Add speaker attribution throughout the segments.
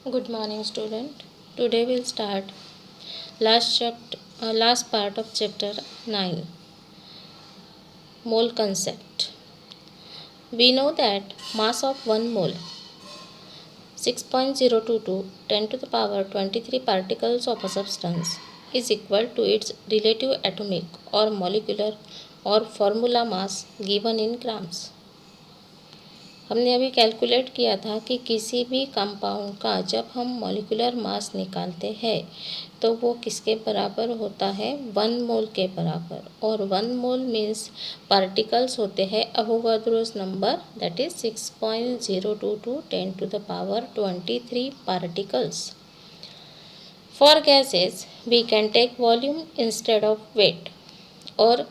Speaker 1: Good morning, student. Today we'll start last part of chapter 9, mole concept. We know that mass of 1 mole 6.022 10 to the power 23 particles of a substance is equal to its relative atomic or molecular or formula mass given in grams. हमने अभी calculate किया था कि किसी भी compound का जब हम मॉलिक्यूलर मास निकालते हैं तो वो किसके बराबर होता है, 1 मोल के बराबर। और 1 मोल मीन्स पार्टिकल्स होते हैं Avogadro's number, that is 6.022 10 to the power 23 particles. For gases we can take volume instead of weight, और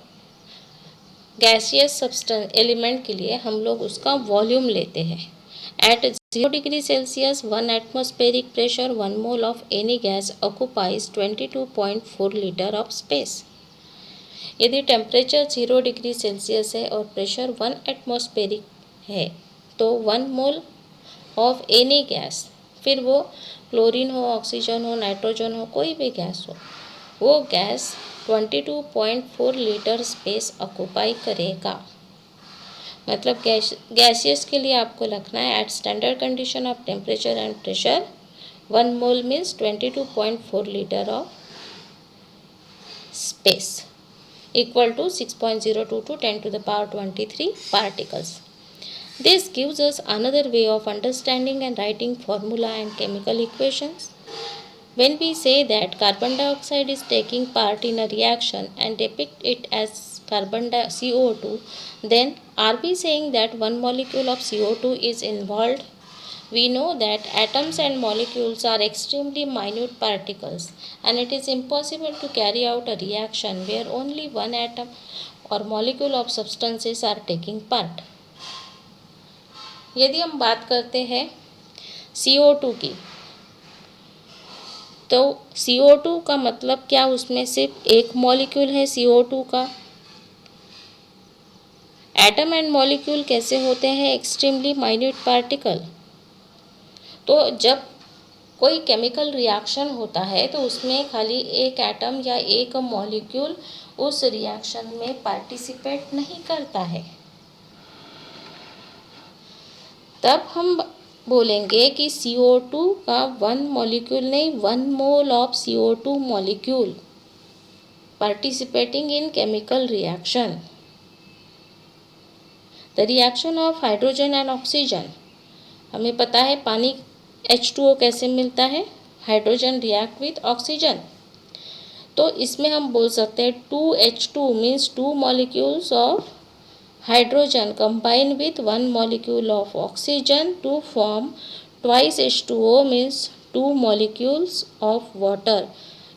Speaker 1: गैसियस सब्सटेंस एलिमेंट के लिए हम लोग उसका वॉल्यूम लेते हैं। At 0 degree Celsius 1 atmospheric pressure 1 mole of any gas occupies 22.4 litre of space. यदि temperature 0 degree Celsius है और प्रेशर 1 एटमॉस्फेरिक है तो 1 मोल ऑफ एनी गैस, फिर वो क्लोरीन हो, ऑक्सीजन हो, नाइट्रोजन हो, कोई भी गैस हो, वो गैस 22.4 लीटर स्पेस ऑक्यूपाई करेगा। मतलब गैसियस के लिए आपको रखना है at standard condition of temperature and pressure 1 mole means 22.4 litre of space equal to 6.022 10 to the power 23 particles. This gives us another way of understanding and writing formula and chemical equations. When we say that carbon dioxide is taking part in a reaction and depict it as CO2, then are we saying that one molecule of CO2 is involved? We know that atoms and molecules are extremely minute particles, and it is impossible to carry out a reaction where only one atom or molecule of substances are taking part. यदि हम बात करते हैं CO2 की, तो CO2 का मतलब क्या, उसमें सिर्फ एक मॉलिक्यूल है CO2 का। एटम एंड मॉलिक्यूल कैसे होते हैं, एक्सट्रीमली माइन्यूट पार्टिकल। तो जब कोई केमिकल रिएक्शन होता है तो उसमें खाली एक एटम या एक मॉलिक्यूल उस रिएक्शन में पार्टिसिपेट नहीं करता है। तब हम बोलेंगे कि CO2 का 1 मॉलिक्यूल नहीं, 1 mole of CO2 molecule participating in chemical reaction. The reaction of hydrogen and oxygen, हमें पता है पानी H2O कैसे मिलता है, हाइड्रोजन रिएक्ट विथ ऑक्सीजन। तो इसमें हम बोल सकते हैं 2H2 means 2 molecules of hydrogen combine with 1 molecule of oxygen to form twice H2O means 2 molecules of water.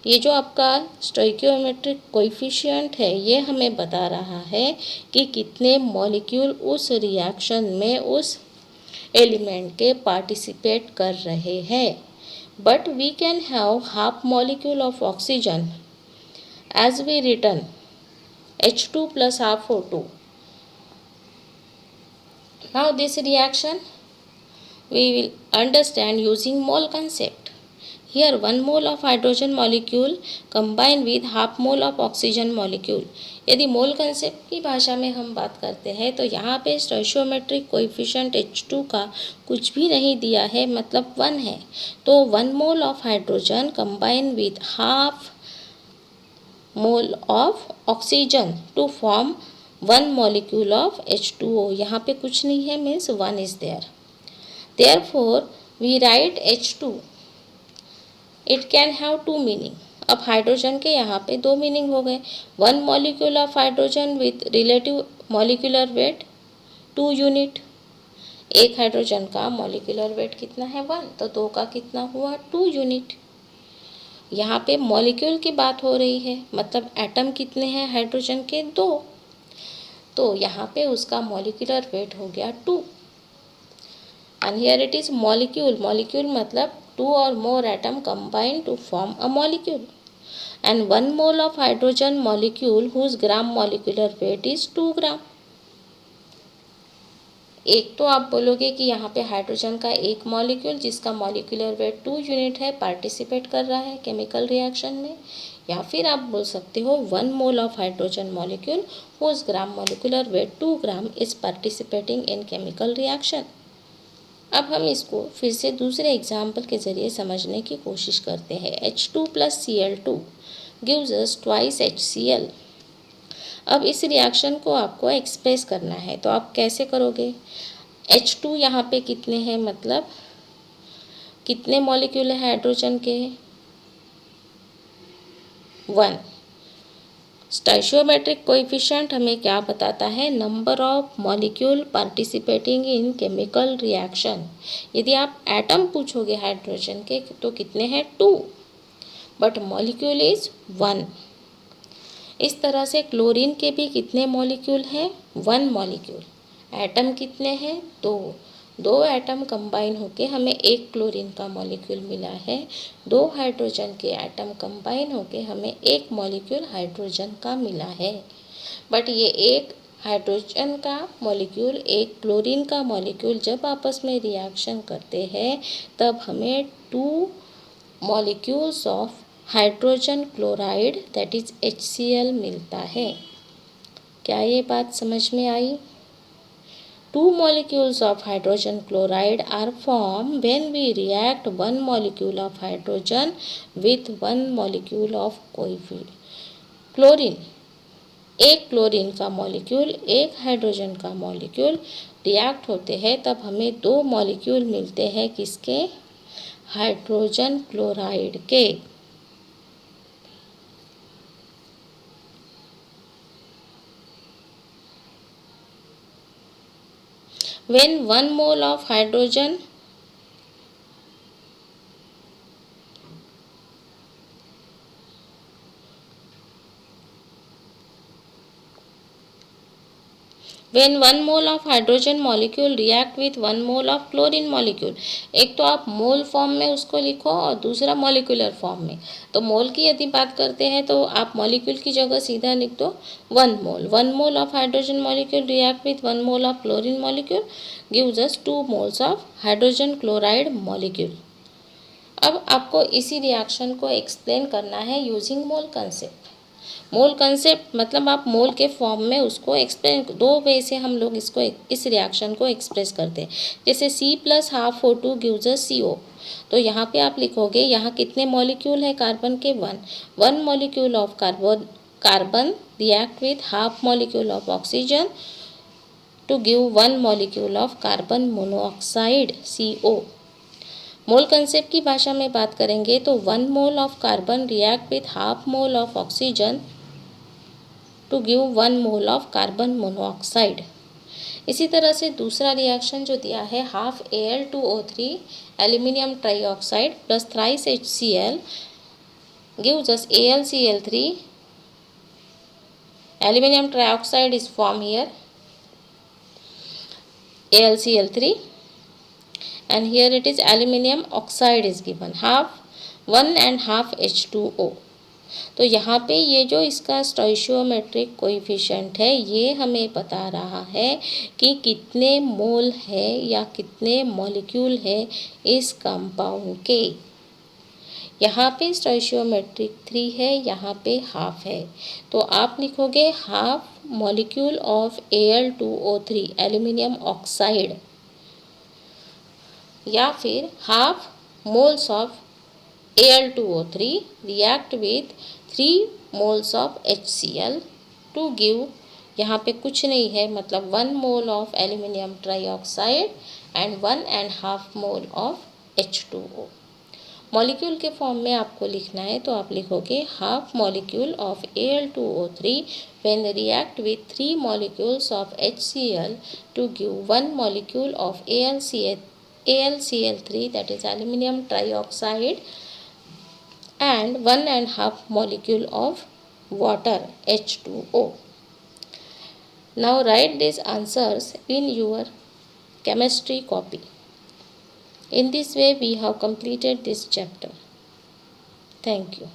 Speaker 1: ये जो आपका स्टोइकियोमेट्रिक कोएफिशिएंट है, ये हमें बता रहा है कि कितने मॉलिक्यूल उस रिएक्शन में उस एलिमेंट के पार्टिसिपेट कर रहे हैं। But we can have half molecule of oxygen as we written H2 plus half O2. Now this reaction we will understand using mole concept. Here 1 mole of hydrogen molecule combined with half mole of oxygen molecule. यदि मोल concept की भाषा में हम बात करते हैं तो यहाँ पे स्टोइकियोमेट्रिक कोएफिशिएंट H2 का कुछ भी नहीं दिया है, मतलब 1 है। तो 1 mole of hydrogen combine with half mole of oxygen to form 1 molecule of H2O। यहाँ पे कुछ नहीं है means 1 is there. Therefore we write H2, it can have 2 meaning. अब हाइड्रोजन के यहाँ पे 2 मीनिंग हो गए। 1 molecule of hydrogen with relative molecular weight 2 unit. एक हाइड्रोजन का मॉलिक्यूलर वेट कितना है, 1, तो 2 का कितना हुआ, 2 यूनिट। यहाँ पे मॉलिक्यूल की बात हो रही है, मतलब एटम कितने हैं हाइड्रोजन के, 2, तो यहाँ पे उसका मॉलिक्यूलर वेट हो गया 2। And here it is molecule, molecule मतलब 2 or more atom combine to form a molecule, and 1 mole of hydrogen molecule whose gram molecular weight is 2 gram. एक तो आप बोलोगे कि यहाँ पे हाइड्रोजन का एक मॉलिक्यूल जिसका मॉलिक्यूलर वेट 2 यूनिट है पार्टिसिपेट कर रहा है केमिकल रिएक्शन में, या फिर आप बोल सकते हो 1 mole of hydrogen molecule whose gram molecular weight 2 gram is participating in chemical reaction. अब हम इसको फिर से दूसरे एग्जाम्पल के ज़रिए समझने की कोशिश करते हैं। H2 plus Cl2 gives us twice HCl। अब इस रिएक्शन को आपको एक्सप्रेस करना है, तो आप कैसे करोगे? H2 यहाँ पे कितने हैं, मतलब कितने मॉलिक्यूल है हाइड्रोजन के? 1। स्टोइचियोमेट्रिक कोएफिशिएंट हमें क्या बताता है? Number of molecule participating in chemical reaction. यदि आप एटम पूछोगे हाइड्रोजन के तो कितने हैं? 2, बट मॉलिक्यूल इज 1। इस तरह से क्लोरीन के भी कितने मॉलिक्यूल हैं? 1 मॉलिक्यूल। एटम कितने हैं? 2 एटम कंबाइन होके हमें एक क्लोरीन का मॉलिक्यूल मिला है। 2 हाइड्रोजन के एटम कंबाइन होके हमें एक मॉलिक्यूल हाइड्रोजन का मिला है। बट ये एक हाइड्रोजन का मॉलिक्यूल एक क्लोरीन का मॉलिक्यूल जब आपस में रिएक्शन करते हैं तब हमें 2 molecules of hydrogen chloride that is HCl मिलता है। क्या ये बात समझ में आई? 2 molecules of hydrogen chloride are formed when we react 1 molecule of hydrogen with 1 molecule of chlorine. एक क्लोरीन का मॉलिक्यूल एक हाइड्रोजन का मॉलिक्यूल रिएक्ट होते हैं तब हमें 2 मॉलिक्यूल मिलते हैं, किसके? हाइड्रोजन क्लोराइड के। When 1 mole of hydrogen when 1 mole of hydrogen molecule react with 1 mole of chlorine molecule। एक तो आप मोल फॉर्म में उसको लिखो और दूसरा मॉलिक्यूलर फॉर्म में। तो मोल की यदि बात करते हैं तो आप मॉलिक्यूल की जगह सीधा लिख दो 1 mole of hydrogen molecule react with 1 mole of chlorine molecule gives us 2 moles of hydrogen chloride molecule. अब आपको इसी रिएक्शन को एक्सप्लेन करना है यूजिंग मोल कंसेप्ट। मोल कंसेप्ट मतलब आप मोल के फॉर्म में उसको एक्सप्लेन, 2 वे से हम लोग इसको इस रिएक्शन को एक्सप्रेस करते हैं। जैसे C plus half O2 gives us CO। तो यहाँ पे आप लिखोगे यहाँ कितने मॉलिक्यूल है कार्बन के? 1 molecule of carbon react with half molecule of oxygen to give 1 molecule of carbon monoxide CO। Mole concept की भाषा में बात करेंगे तो 1 mole of carbon react with half mole of oxygen to give 1 mole of carbon monoxide. इसी तरह से दूसरा रिएक्शन जो दिया है half Al2O3 aluminium trioxide plus thrice HCl gives us AlCl3। Aluminium trioxide is form here AlCl3 and here it is aluminum oxide is given half 1 and half H2O। तो यहाँ पे ये जो इसका स्टोइचियोमेट्रिक कोएफिशिएंट है ये हमें बता रहा है कि कितने मोल है या कितने मॉलिक्यूल है इस कंपाउंड के। यहाँ पे स्टोइचियोमेट्रिक 3 है, यहाँ पे हाफ है, तो आप लिखोगे half molecule of Al2O3 aluminium oxide या फिर half moles of Al2O3 react with 3 moles of HCl to give, यहाँ पे कुछ नहीं है मतलब 1 mole of aluminium trioxide and 1.5 mole of H2O। Molecule के फॉर्म में आपको लिखना है तो आप लिखोगे half molecule of Al2O3 when react with 3 molecules of HCl to give 1 molecule of AlCl3 that is aluminum trioxide and 1.5 molecule of water H2O। Now write these answers in your chemistry copy। In this way we have completed this chapter। Thank you।